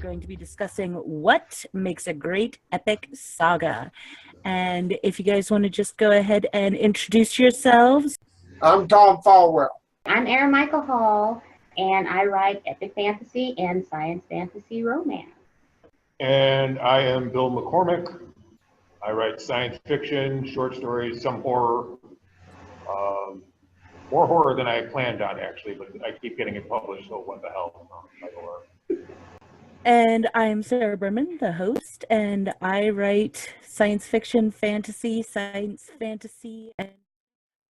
going to be discussing what makes a great epic saga. And if you guys want to just go ahead and introduce yourselves. I'm Tom Fallwell. I'm Erin Michael Hall, and I write epic fantasy and science fantasy romance. And I am Bill McCormick. I write science fiction, short stories, some horror. More horror than I planned on, actually, but I keep getting it published, so what the hell? And I'm Sarah Buhrman, the host, and I write science fiction, fantasy, science fantasy.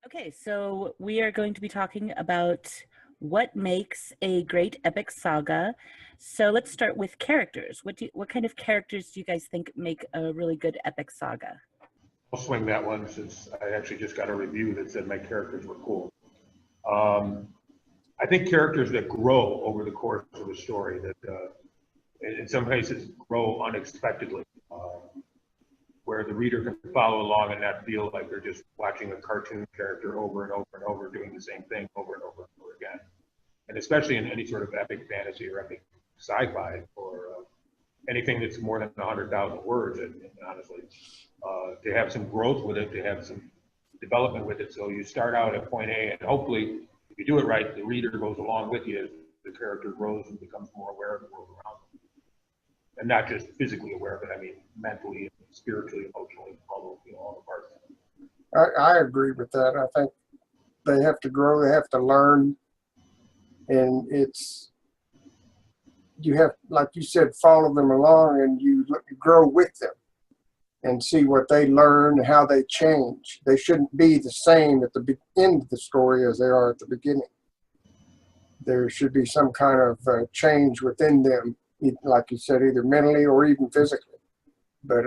Okay, so we are going to be talking about what makes a great epic saga. So let's start with characters. What kind of characters do you guys think make a really good epic saga? I'll swing that one since I actually just got a review that said my characters were cool. I think characters that grow over the course of a story, that in some cases grow unexpectedly, where the reader can follow along and not feel like they're just watching a cartoon character over and over and over doing the same thing over and over and over again. And especially in any sort of epic fantasy or epic sci-fi or anything that's more than 100,000 words, and honestly, to have some growth with it, to have some development with it. So you start out at point A, and hopefully, if you do it right, the reader goes along with you as the character grows and becomes more aware of the world around them. And not just physically aware, but I mean mentally, spiritually, emotionally, all the parts. I agree with that. I think they have to grow, they have to learn, and you have, like you said, follow them along, and you grow with them and see what they learn, how they change. They shouldn't be the same at the end of the story as they are at the beginning. There should be some kind of change within them, like you said, either mentally or even physically. But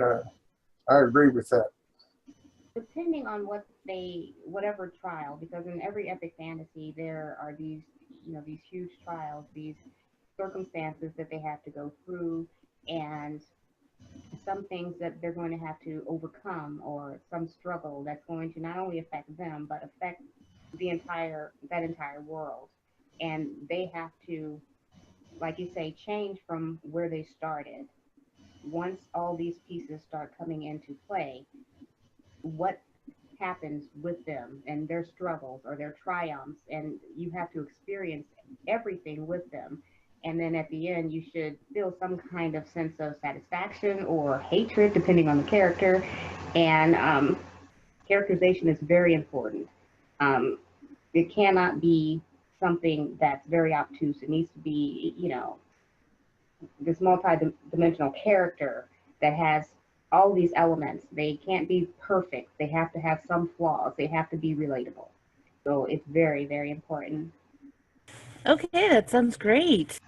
I agree with that. Depending on whatever trial, because in every epic fantasy there are these huge trials, these circumstances that they have to go through, and some things that they're going to have to overcome, or some struggle that's going to not only affect them but affect that entire world. And they have to, like you say, change from where they started. Once all these pieces start coming into play, what happens with them and their struggles or their triumphs, and you have to experience everything with them. And then at the end, you should feel some kind of sense of satisfaction or hatred, depending on the character. And characterization is very important. It cannot be something that's very obtuse. It needs to be, this multi-dimensional character that has all these elements. They can't be perfect. They have to have some flaws. They have to be relatable. So it's very, very important. Okay, that sounds great.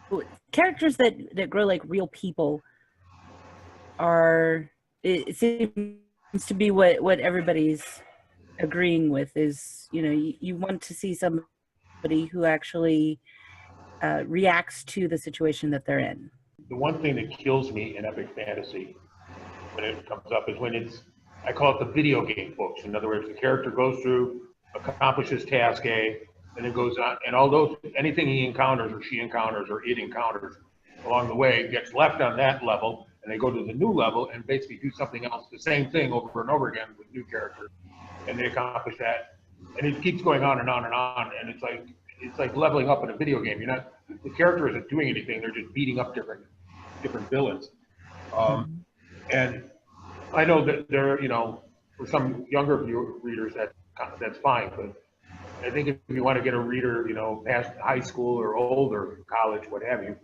Characters that grow like real people it seems to be what everybody's agreeing with is, you want to see somebody who actually reacts to the situation that they're in. The one thing that kills me in epic fantasy when it comes up is when I call it the video game books. In other words, the character goes through, accomplishes task A, and then goes on, and anything he encounters or she encounters or it encounters along the way gets left on that level, and they go to the new level and basically do something else, the same thing over and over again with new characters, and they accomplish that, and it keeps going on and on and on, and it's like leveling up in a video game. The character isn't doing anything; they're just beating up different villains. And I know that for some younger readers that's fine, but I think if you want to get a reader, past high school or older, college, what have you,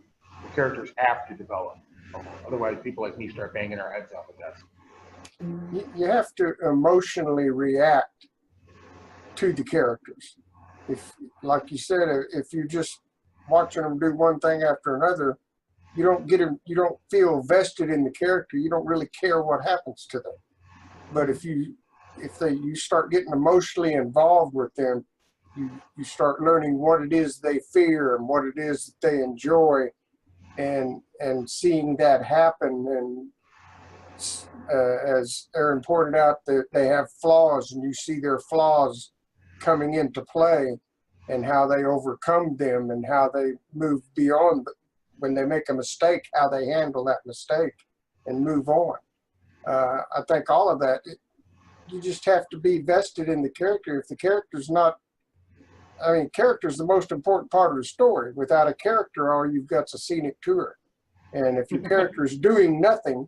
the characters have to develop. Otherwise, people like me start banging our heads off the desk. You have to emotionally react to the characters. If, like you said, if you're just watching them do one thing after another, you don't feel vested in the character. You don't really care what happens to them. But if you start getting emotionally involved with them, you start learning what it is they fear and what it is that they enjoy, and seeing that happen. And as Erin pointed out, that they have flaws, and you see their flaws coming into play, and how they overcome them, and how they move beyond when they make a mistake, how they handle that mistake and move on. I think all of that, you just have to be vested in the character. If the character's not, I mean, character's the most important part of the story. Without a character, all you've got's a scenic tour. And if your character is doing nothing,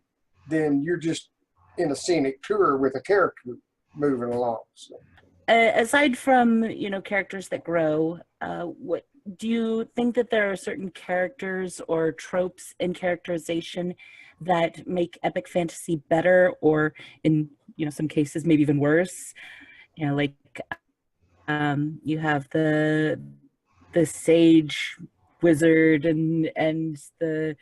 then you're just in a scenic tour with a character moving along. So. Aside from, characters that grow, what do you think that there are certain characters or tropes in characterization that make epic fantasy better, or in, some cases maybe even worse? Like you have the sage wizard and the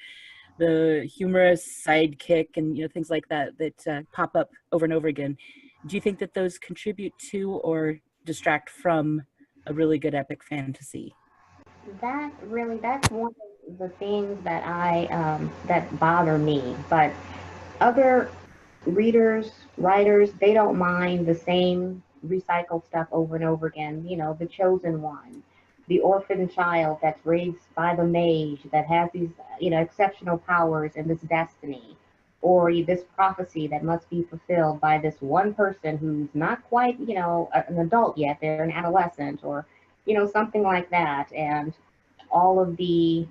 humorous sidekick and things like that pop up over and over again. Do you think that those contribute to or distract from a really good epic fantasy? That's one of the things that that bother me. But other readers, writers, they don't mind the same recycled stuff over and over again. The chosen one, the orphan child that's raised by the mage that has these, exceptional powers and this destiny, or this prophecy that must be fulfilled by this one person who's not quite, an adult yet, they're an adolescent, or, something like that. And all of the,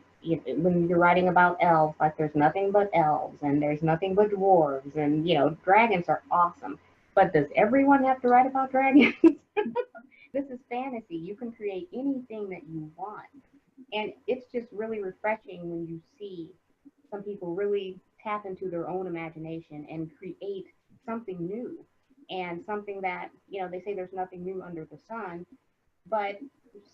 when you're writing about elves, like there's nothing but elves and there's nothing but dwarves, and, dragons are awesome. But does everyone have to write about dragons? This is fantasy. You can create anything that you want. And it's just really refreshing when you see some people really tap into their own imagination and create something new, and something that, they say there's nothing new under the sun, but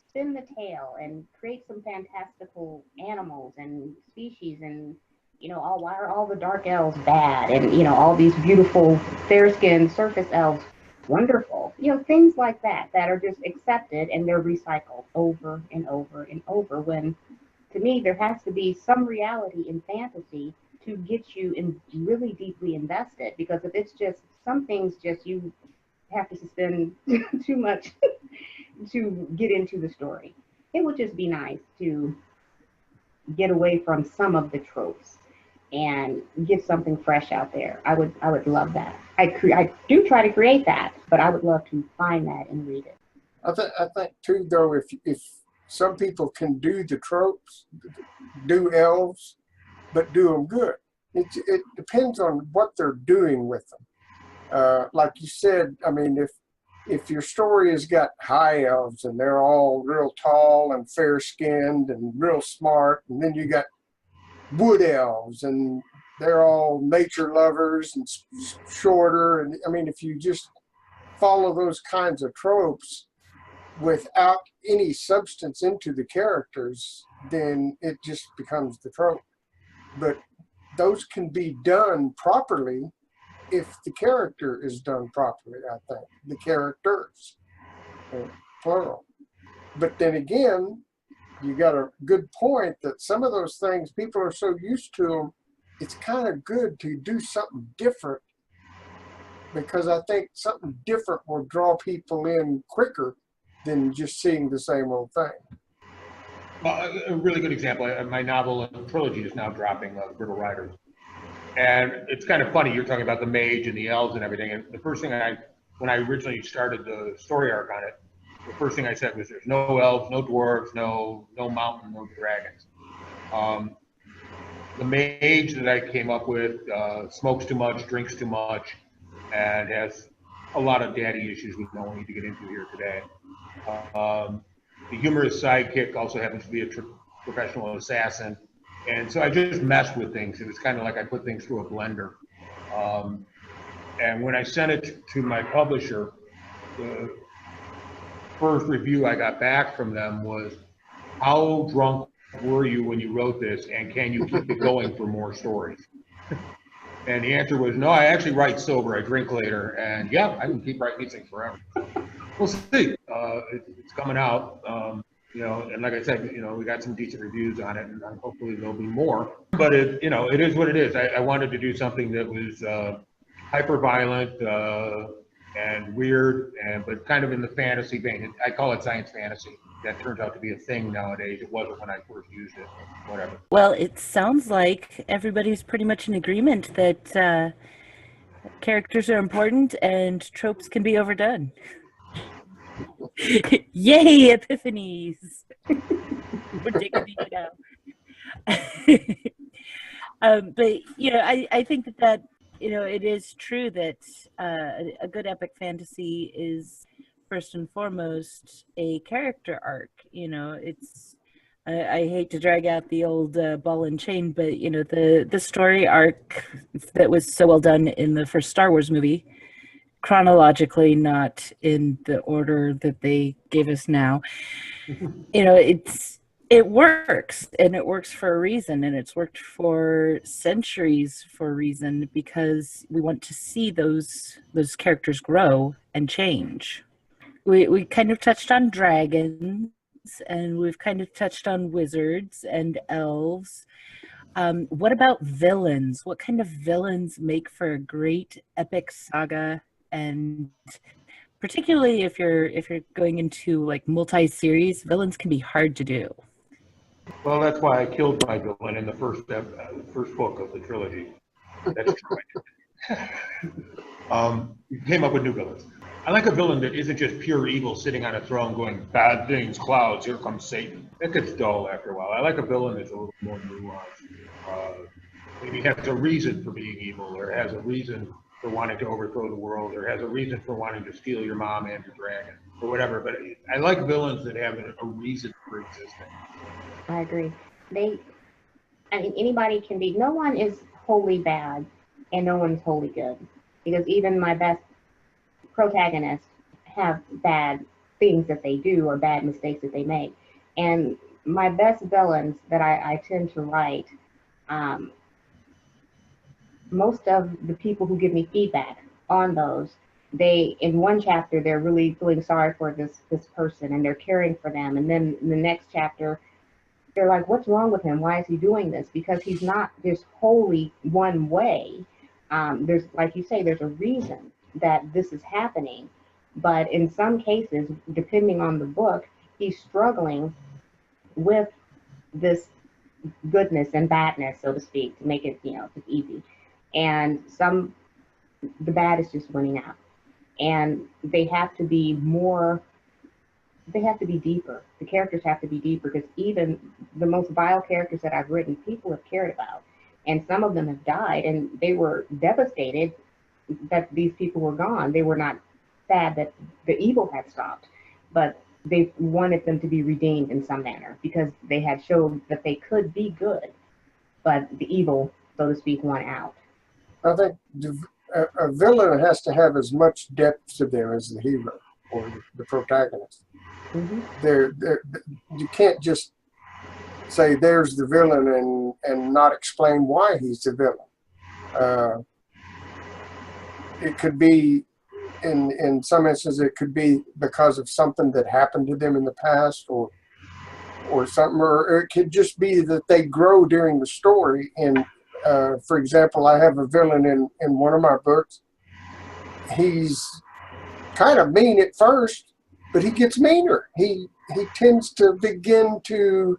spin the tale and create some fantastical animals and species, and why are all the dark elves bad, and all these beautiful fair-skinned surface elves wonderful, things like that are just accepted, and they're recycled over and over and over, when to me there has to be some reality in fantasy to get you really deeply invested. Because if it's just some things, just you have to suspend too much to get into the story. It would just be nice to get away from some of the tropes and get something fresh out there. I would love that. I do try to create that, but I would love to find that and read it. I think too, though, if some people can do the tropes, do elves, but do them good. It depends on what they're doing with them. Like you said, I mean, if your story has got high elves and they're all real tall and fair-skinned and real smart, and then you got wood elves and they're all nature lovers and shorter, and I mean, if you just follow those kinds of tropes without any substance into the characters, then it just becomes the trope. But those can be done properly if the character is done properly, I think. The characters, plural. But then again, you got a good point that some of those things, people are so used to them, it's kind of good to do something different, because I think something different will draw people in quicker than just seeing the same old thing. Well, a really good example, my novel trilogy is now dropping, Brittle Riders. And it's kind of funny, you're talking about the mage and the elves and everything. And the first thing when I originally started the story arc on it, the first thing I said was there's no elves, no dwarves, no mountain, no dragons. The mage that I came up with smokes too much, drinks too much, and has a lot of daddy issues we don't need to get into here today. The humorous sidekick also happens to be a professional assassin. And so I just messed with things. It was kind of like I put things through a blender. And when I sent it to my publisher, the first review I got back from them was, how drunk were you when you wrote this, and can you keep it going for more stories? And the answer was, no, I actually write sober, I drink later, and yeah, I can keep writing these things forever. We'll see. It's coming out, and like I said, we got some decent reviews on it, and hopefully there'll be more. But it is what it is. I wanted to do something that was hyper violent, and weird, but kind of in the fantasy vein. I call it science fantasy. That turns out to be a thing nowadays. It wasn't when I first used it. Whatever. Well, it sounds like everybody's pretty much in agreement that characters are important and tropes can be overdone. Yay, epiphanies! We're digging deep now. But I think that it is true that a good epic fantasy is first and foremost a character arc. It's I hate to drag out the old ball and chain, but the story arc that was so well done in the first Star Wars movie, chronologically, not in the order that they gave us now. It works, and it works for a reason, and it's worked for centuries for a reason, because we want to see those characters grow and change. We kind of touched on dragons, and we've kind of touched on wizards and elves. What about villains? What kind of villains make for a great epic saga? And particularly if you're going into like multi-series, villains can be hard to do. Well, that's why I killed my villain in the first book of the trilogy. That's true. You came up with new villains. I like a villain that isn't just pure evil sitting on a throne going, bad things, clouds, here comes Satan. That gets dull after a while. I like a villain that's a little more nuanced. Maybe has a reason for being evil, or has a reason for wanting to overthrow the world, or has a reason for wanting to steal your mom and your dragon, or whatever. But I like villains that have a reason for existing. I agree. Anybody can be, no one is wholly bad and no one's wholly good. Because even my best protagonists have bad things that they do or bad mistakes that they make. And my best villains that I tend to write, most of the people who give me feedback on those, in one chapter, they're really feeling sorry for this person and they're caring for them. And then in the next chapter, they're like, what's wrong with him? Why is he doing this? Because he's not just wholly one way. There's, like you say, there's a reason that this is happening. But in some cases, depending on the book, he's struggling with this goodness and badness, so to speak, to make it, just easy. And the bad is just winning out. And they have to be deeper. The characters have to be deeper, because even the most vile characters that I've written, people have cared about. And some of them have died, and they were devastated that these people were gone. They were not sad that the evil had stopped, but they wanted them to be redeemed in some manner, because they had showed that they could be good, but the evil, so to speak, won out. I think a villain has to have as much depth to them as the hero or the protagonist. You can't just say there's the villain and not explain why he's the villain. It could be, in some instances, it could be because of something that happened to them in the past, or something, or it could just be that they grow during the story. And for example, I have a villain in one of my books. He's kind of mean at first, but he gets meaner. He tends to begin to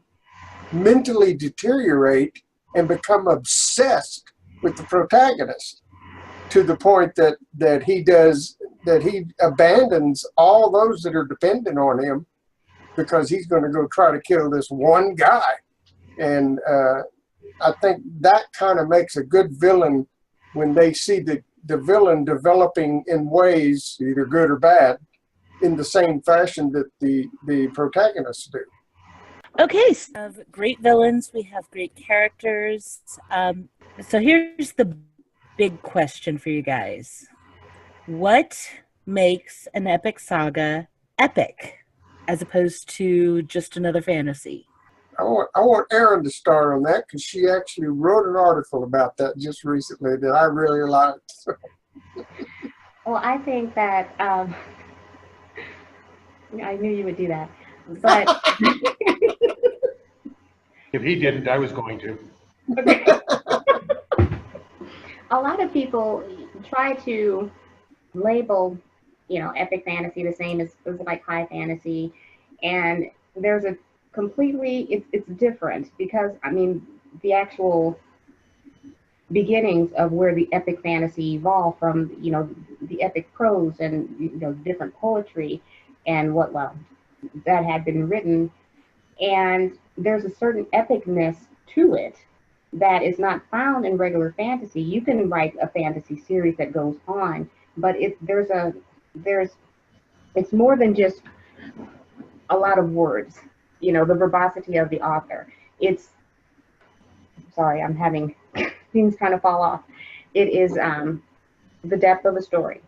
mentally deteriorate and become obsessed with the protagonist, to the point that he abandons all those that are dependent on him, because he's going to go try to kill this one guy. And I think that kind of makes a good villain, when they see the villain developing in ways, either good or bad, in the same fashion that the protagonists do. Okay, so we have great villains, we have great characters. So here's the big question for you guys. What makes an epic saga epic, as opposed to just another fantasy? I want Erin to start on that, because she actually wrote an article about that just recently that I really liked. Well, I think that I knew you would do that, but If he didn't, I was going to. a lot of people try to label you know, epic fantasy, the same as like high fantasy. And there's a completely, it's different because, I mean, the actual beginnings of where the epic fantasy evolved from, you know, the epic prose and, you know, different poetry and what, well, that had been written. And there's a certain epicness to it that is not found in regular fantasy. You can write a fantasy series that goes on, but it's more than just a lot of words, you know, the verbosity of the author. It's, sorry, I'm having things kind of fall off. It is the depth of the story,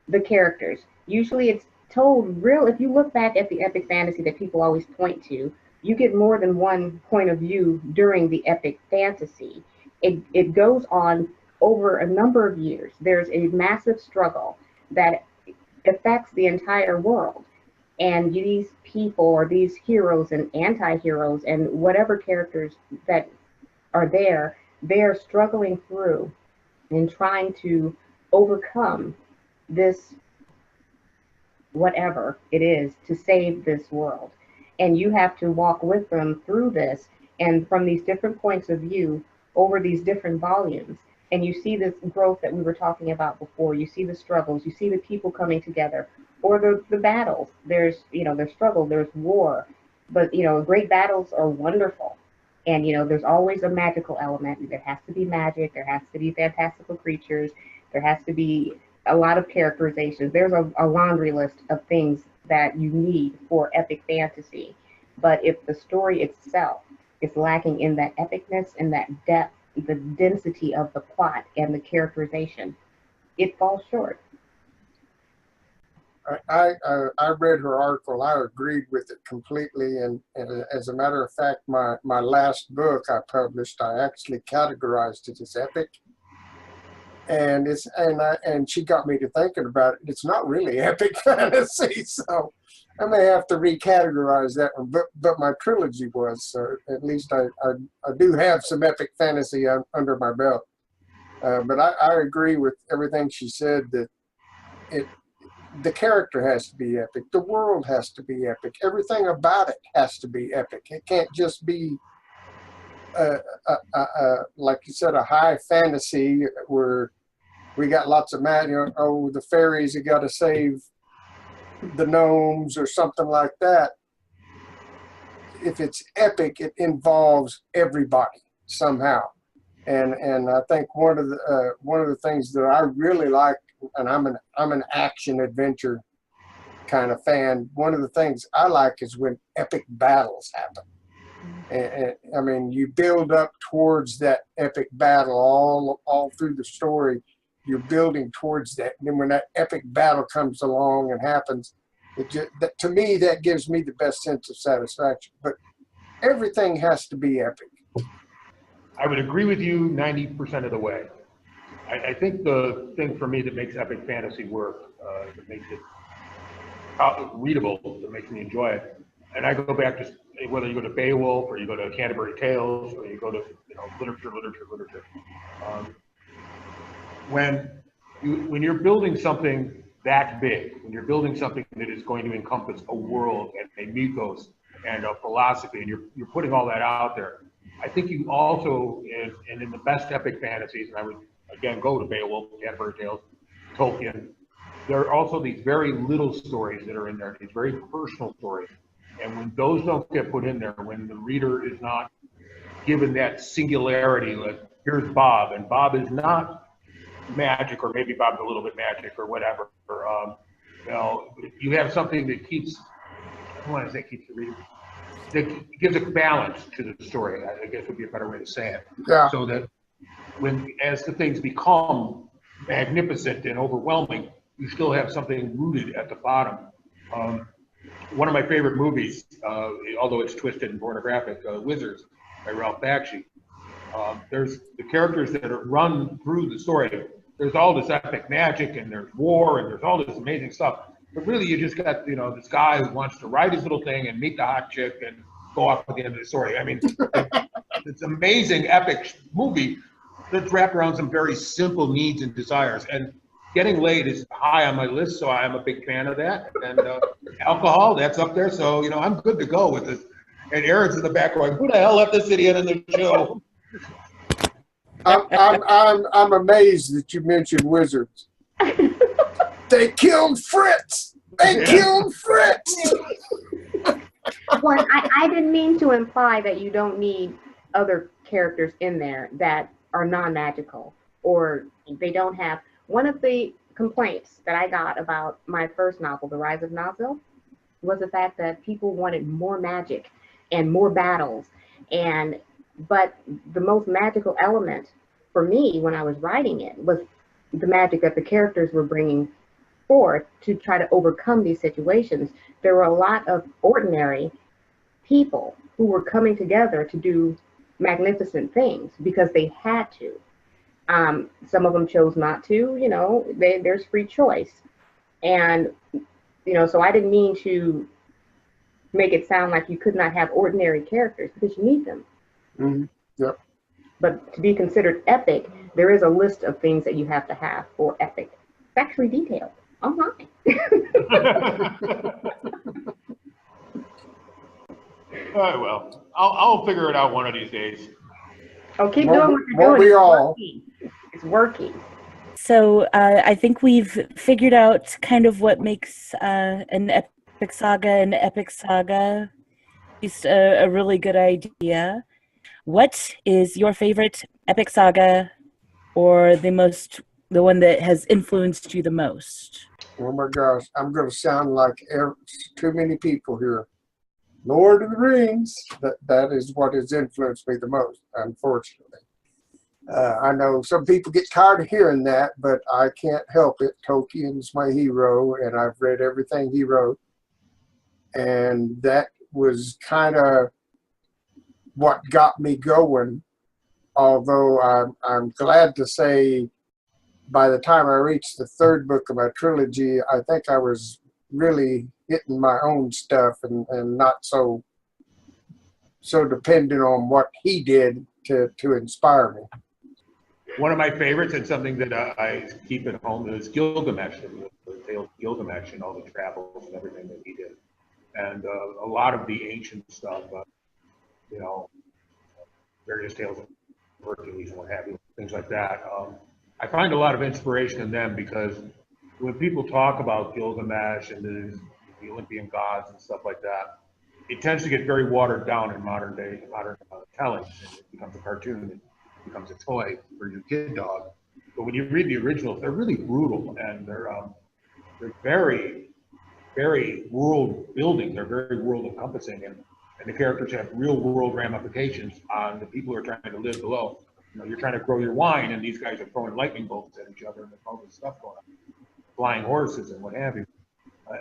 the characters. Usually it's told real, if you look back at the epic fantasy that people always point to, you get more than one point of view during the epic fantasy. It goes on over a number of years. There's a massive struggle that affects the entire world. And these people, or these heroes and anti-heroes and whatever characters that are there, they're struggling through and trying to overcome this, whatever it is, to save this world. And you have to walk with them through this, and from these different points of view over these different volumes. And you see this growth that we were talking about before. You see the struggles, you see the people coming together, or the battles. There's, you know, there's struggle, there's war, but, you know, great battles are wonderful. And, you know, there's always a magical element. There has to be magic, there has to be fantastical creatures, there has to be a lot of characterizations. There's a laundry list of things that you need for epic fantasy. But if the story itself is lacking in that epicness and that depth, the density of the plot and the characterization, it falls short. I read her article. I agreed with it completely. And as a matter of fact, my last book I published, I actually categorized it as epic. And she got me to thinking about it. It's not really epic fantasy, so I may have to recategorize that one. But my trilogy was, so at least I do have some epic fantasy under my belt. But I agree with everything she said, that the character has to be epic, the world has to be epic, everything about it has to be epic. It can't just be like you said, a high fantasy where we got lots of magic. Oh, the fairies have got to save the gnomes or something like that. If it's epic, it involves everybody somehow. And I think one of the things that I really like, and I'm an action adventure kind of fan. One of the things I like is when epic battles happen. And I mean, you build up towards that epic battle all through the story. You're building towards that. And then when that epic battle comes along and happens, to me, that gives me the best sense of satisfaction. But everything has to be epic. I would agree with you 90% of the way. I think the thing for me that makes epic fantasy work, that makes it readable, that makes me enjoy it, and I go back to whether you go to Beowulf or you go to Canterbury Tales or you go to literature. When you're building something that big, when you're building something that is going to encompass a world and a mythos and a philosophy, and you're putting all that out there, I think you also, and in the best epic fantasies, and I would again go to Beowulf, Canterbury Tales, Tolkien, there are also these very little stories that are in there, these very personal stories. And when those don't get put in there, when the reader is not given that singularity, like here's Bob, and Bob is not magic, or maybe Bob's a little bit magic or whatever. You have something that keeps, I don't want to say keeps the reader, that gives a balance to the story, I guess would be a better way to say it. Yeah. So that as the things become magnificent and overwhelming, you still have something rooted at the bottom. One of my favorite movies, although it's twisted and pornographic, Wizards by Ralph Bakshi. There's the characters that are run through the story. There's all this epic magic, and there's war, and there's all this amazing stuff. But really, you just got, this guy who wants to write his little thing and meet the hot chick and go off at the end of the story. I mean, it's an amazing, epic movie that's wrapped around some very simple needs and desires. And getting laid is high on my list, so I'm a big fan of that. And alcohol, that's up there. So, you know, I'm good to go with it. And Aaron's in the back going, who the hell left this idiot in the show? I'm amazed that you mentioned wizards. They killed Fritz. They killed Fritz. Well, I didn't mean to imply that you don't need other characters in there that are non-magical or they don't have. One of the complaints that I got about my first novel, The Rise of Nazil, was the fact that people wanted more magic and more battles. But the most magical element for me when I was writing it was the magic that the characters were bringing forth to try to overcome these situations. There were a lot of ordinary people who were coming together to do magnificent things because they had to. Some of them chose not to, you know, there's free choice. And, you know, so I didn't mean to make it sound like you could not have ordinary characters because you need them. Mm-hmm. Yep. But to be considered epic, there is a list of things that you have to have for epic. It's actually detailed online. All right, well, I'll figure it out one of these days. Oh, keep doing what you're doing. We all? It's working. So I think we've figured out kind of what makes an epic saga, at least a really good idea. What is your favorite epic saga, or the one that has influenced you the most? Oh my gosh, I'm going to sound like too many people here. Lord of the Rings. That is what has influenced me the most, unfortunately. I know some people get tired of hearing that, but I can't help it. Tolkien's my hero, and I've read everything he wrote. And that was kind of what got me going. Although I'm glad to say, by the time I reached the third book of my trilogy, I think I was really hitting my own stuff and not so dependent on what he did to inspire me. One of my favorites and something that I keep at home is Gilgamesh, the tale of Gilgamesh and all the travels and everything that he did. And a lot of the ancient stuff, you know, various tales of Hercules and what have you, things like that. I find a lot of inspiration in them because when people talk about Gilgamesh and the Olympian gods and stuff like that, it tends to get very watered down in modern telling. It becomes a cartoon, it becomes a toy for your kid dog. But when you read the originals, they're really brutal and they're very, very world building. They're very world encompassing, and the characters have real world ramifications on the people who are trying to live below. You know, you're trying to grow your wine, and these guys are throwing lightning bolts at each other, and there's all this stuff going on, flying horses and what have you.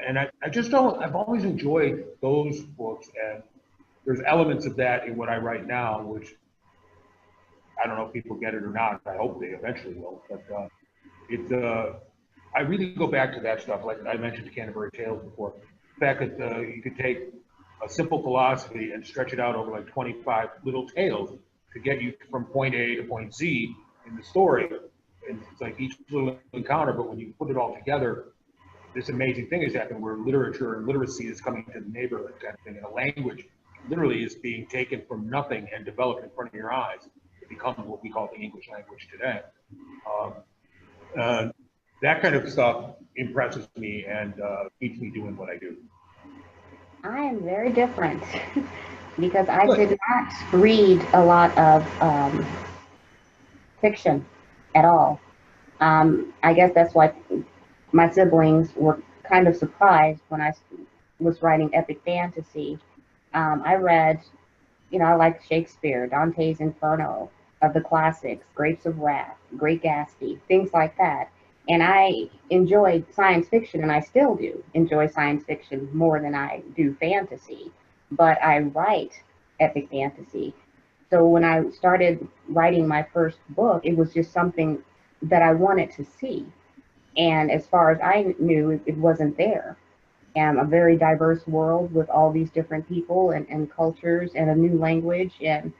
And I just don't. I've always enjoyed those books, and there's elements of that in what I write now, which I don't know if people get it or not. I hope they eventually will. But I really go back to that stuff. Like I mentioned the Canterbury Tales before. The fact that you could take a simple philosophy and stretch it out over like 25 little tales to get you from point A to point Z in the story. And it's like each little encounter, but when you put it all together, this amazing thing has happened where literature and literacy is coming to the neighborhood kind of thing, and a language literally is being taken from nothing and developed in front of your eyes to become what we call the English language today. That kind of stuff impresses me and keeps me doing what I do. I am very different because I did not read a lot of fiction at all. I guess that's why my siblings were kind of surprised when I was writing epic fantasy. I read, you know, I like Shakespeare, Dante's Inferno, of the classics, Grapes of Wrath, Great Gatsby, things like that. And I enjoyed science fiction, and I still do enjoy science fiction more than I do fantasy. But I write epic fantasy. So when I started writing my first book, it was just something that I wanted to see. And as far as I knew, it wasn't there. And a very diverse world with all these different people and cultures and a new language and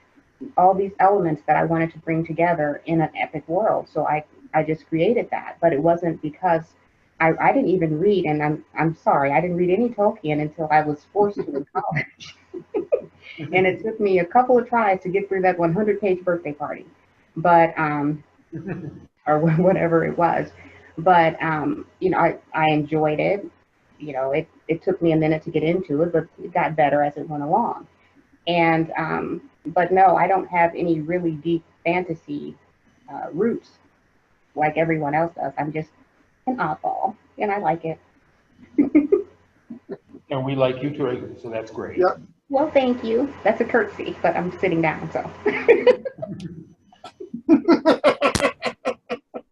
all these elements that I wanted to bring together in an epic world. So I I just created that. But it wasn't because I didn't even read, and I'm sorry, I didn't read any Tolkien until I was forced to in college. And it took me a couple of tries to get through that 100-page birthday party, but or whatever it was. But you know, I enjoyed it. You know, it took me a minute to get into it, but it got better as it went along. And but no, I don't have any really deep fantasy roots like everyone else does. I'm just an oddball, and I like it. And we like you too, so that's great. Yep. Well, thank you. That's a curtsy, but I'm sitting down, so.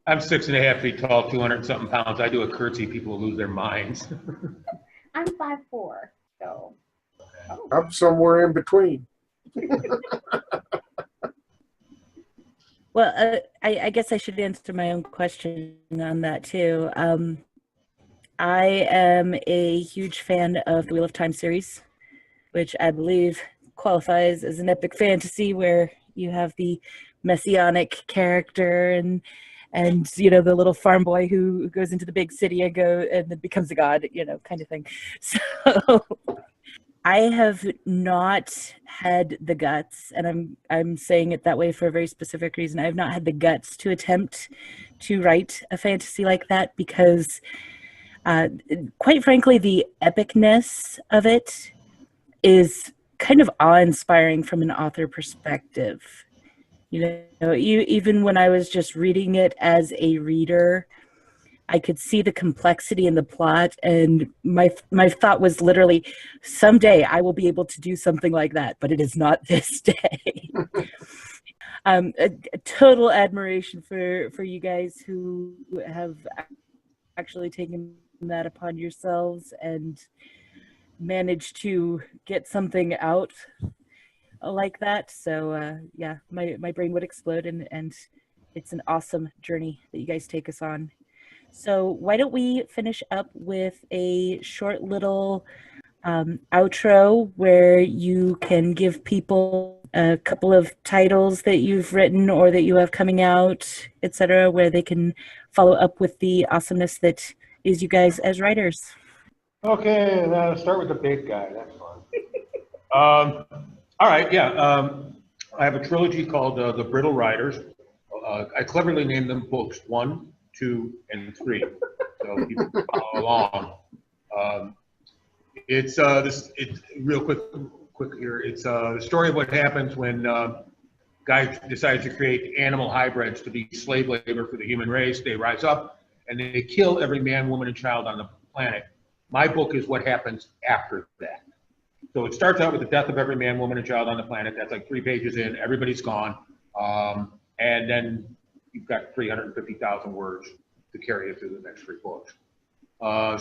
I'm 6.5 feet tall, 200-something pounds. I do a curtsy, people will lose their minds. I'm 5'4", so. Oh. I'm somewhere in between. Well, I guess I should answer my own question on that too. I am a huge fan of the Wheel of Time series, which I believe qualifies as an epic fantasy where you have the messianic character and you know, the little farm boy who goes into the big city and then becomes a god, you know, kind of thing. So I have not had the guts, and I'm saying it that way for a very specific reason. I have not had the guts to attempt to write a fantasy like that because, quite frankly, the epicness of it is kind of awe-inspiring from an author perspective. You know, even when I was just reading it as a reader, I could see the complexity in the plot, and my thought was literally, someday I will be able to do something like that, but it is not this day. A total admiration for you guys who have actually taken that upon yourselves and managed to get something out like that. So yeah, my brain would explode, and it's an awesome journey that you guys take us on. So why don't we finish up with a short little outro where you can give people a couple of titles that you've written or that you have coming out, etc., where they can follow up with the awesomeness that is you guys as writers. Okay, start with the big guy. That's fun. All right, yeah. I have a trilogy called The Brittle Riders. I cleverly named them books 1, 2, and 3, so people can follow along. It's real quick here. It's the story of what happens when guys decide to create animal hybrids to be slave labor for the human race. They rise up and they kill every man, woman, and child on the planet. My book is what happens after that. So it starts out with the death of every man, woman, and child on the planet. That's like 3 pages in. Everybody's gone. And then you've got 350,000 words to carry it through the next 3 books.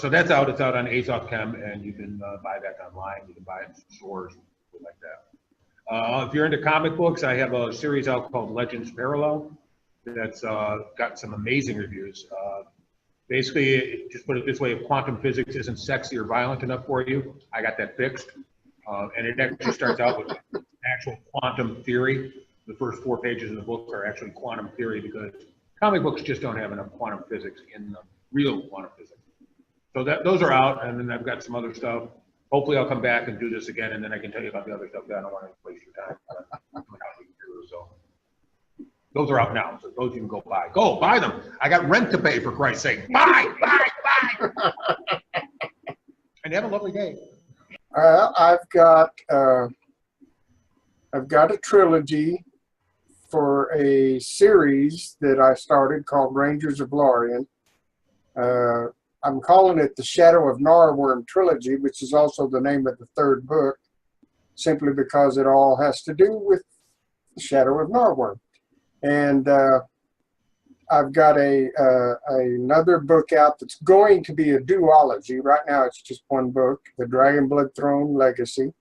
So that's out. It's out on Azoth Chem, and you can buy that online. You can buy it in stores, like that. If you're into comic books, I have a series out called Legends Parallel that's got some amazing reviews. Basically, just put it this way, if quantum physics isn't sexy or violent enough for you, I got that fixed. And it actually starts out with actual quantum theory. The first 4 pages of the book are actually quantum theory because comic books just don't have enough quantum physics in them, real quantum physics. So those are out, and then I've got some other stuff. Hopefully I'll come back and do this again, and then I can tell you about the other stuff. I don't want to waste your time. So those are out now, so those you can go buy. Go buy them. I got rent to pay, for Christ's sake. Buy. And have a lovely day. I've got a trilogy for a series that I started called Rangers of Lorien. I'm calling it the Shadow of Narworm Trilogy, which is also the name of the 3rd book, simply because it all has to do with the Shadow of Narworm. And I've got another book out that's going to be a duology. Right now it's just 1 book, The Dragonblood Throne Legacy.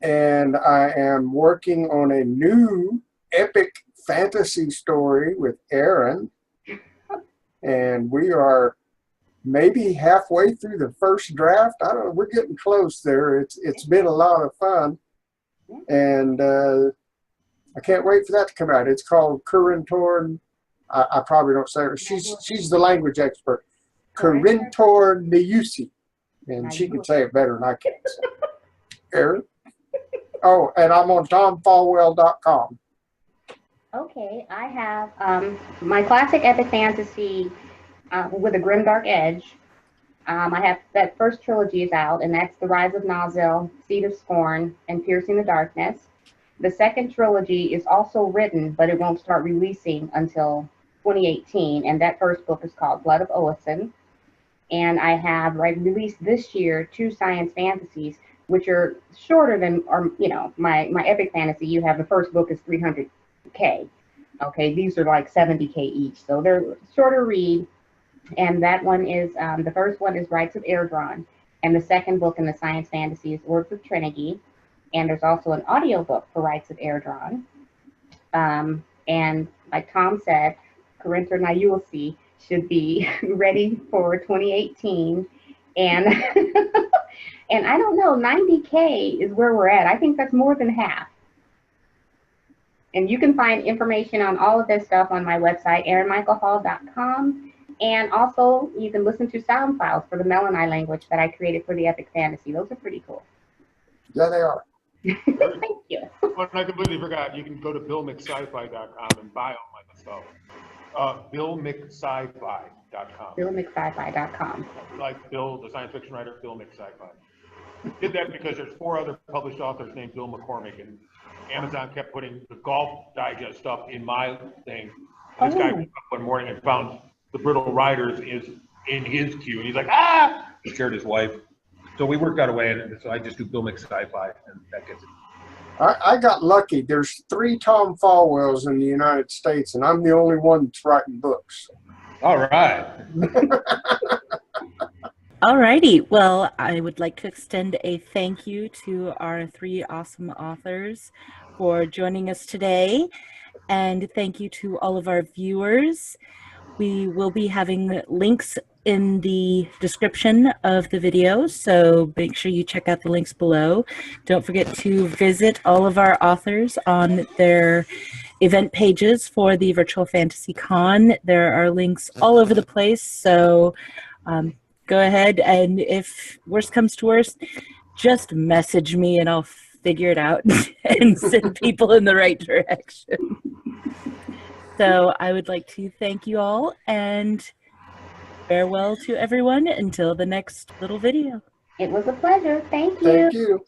And I am working on a new epic fantasy story with Aaron. And we are maybe halfway through the first draft. I don't know, we're getting close there. It's been a lot of fun. And I can't wait for that to come out. It's called Kurintor. I probably don't say it. She's the language expert. Kurintor Niusi. And she can say it better than I can. Aaron? Oh, and I'm on tomfallwell.com. Okay, I have my classic epic fantasy with a grimdark edge. I have that first trilogy is out, and that's The Rise of Nozel, Seed of Scorn, and Piercing the Darkness. The second trilogy is also written, but it won't start releasing until 2018, and that first book is called Blood of Oasin. And I have released this year 2 science fantasies, which are shorter than, or you know, my epic fantasy. You have the first book is 300K. Okay, these are like 70K each, so they're shorter read. And that one is, the first one is Rites of Erdron, and the second book in the science fantasy is Words of Trinity. And there's also an audiobook for Rites of Erdron. And like Tom said, Kurintor Niusi should be ready for 2018. And and I don't know, 90K is where we're at. I think that's more than half. And you can find information on all of this stuff on my website, erinmichaelhall.com. And also, you can listen to sound files for the Melanie language that I created for the epic fantasy. Those are pretty cool. Yeah, they are. Thank you. What I completely forgot, you can go to billmcsci-fi.com and buy all my stuff. billmcsci-fi.com. billmcsci-fi.com. Like Bill, the science fiction writer, Bill McSci-Fi. Did that because there's 4 other published authors named Bill McCormick, and Amazon kept putting the Golf Digest stuff in my thing. And this guy woke up one morning and found the Brittle Riders is in his queue, and he's like, ah! He scared his wife. So we worked out a way, and so I just do Bill McSci-Fi, and that gets it. I got lucky. There's 3 Tom Fallwells in the United States, and I'm the only one that's writing books. All right. Alrighty, well, I would like to extend a thank you to our 3 awesome authors for joining us today, and thank you to all of our viewers. We will be having links in the description of the video, so make sure you check out the links below. Don't forget to visit all of our authors on their event pages for the Virtual Fantasy Con. There are links all over the place, so go ahead, and if worst comes to worst, just message me and I'll figure it out and send people in the right direction. So I would like to thank you all, and farewell to everyone until the next little video. It was a pleasure. Thank you. Thank you.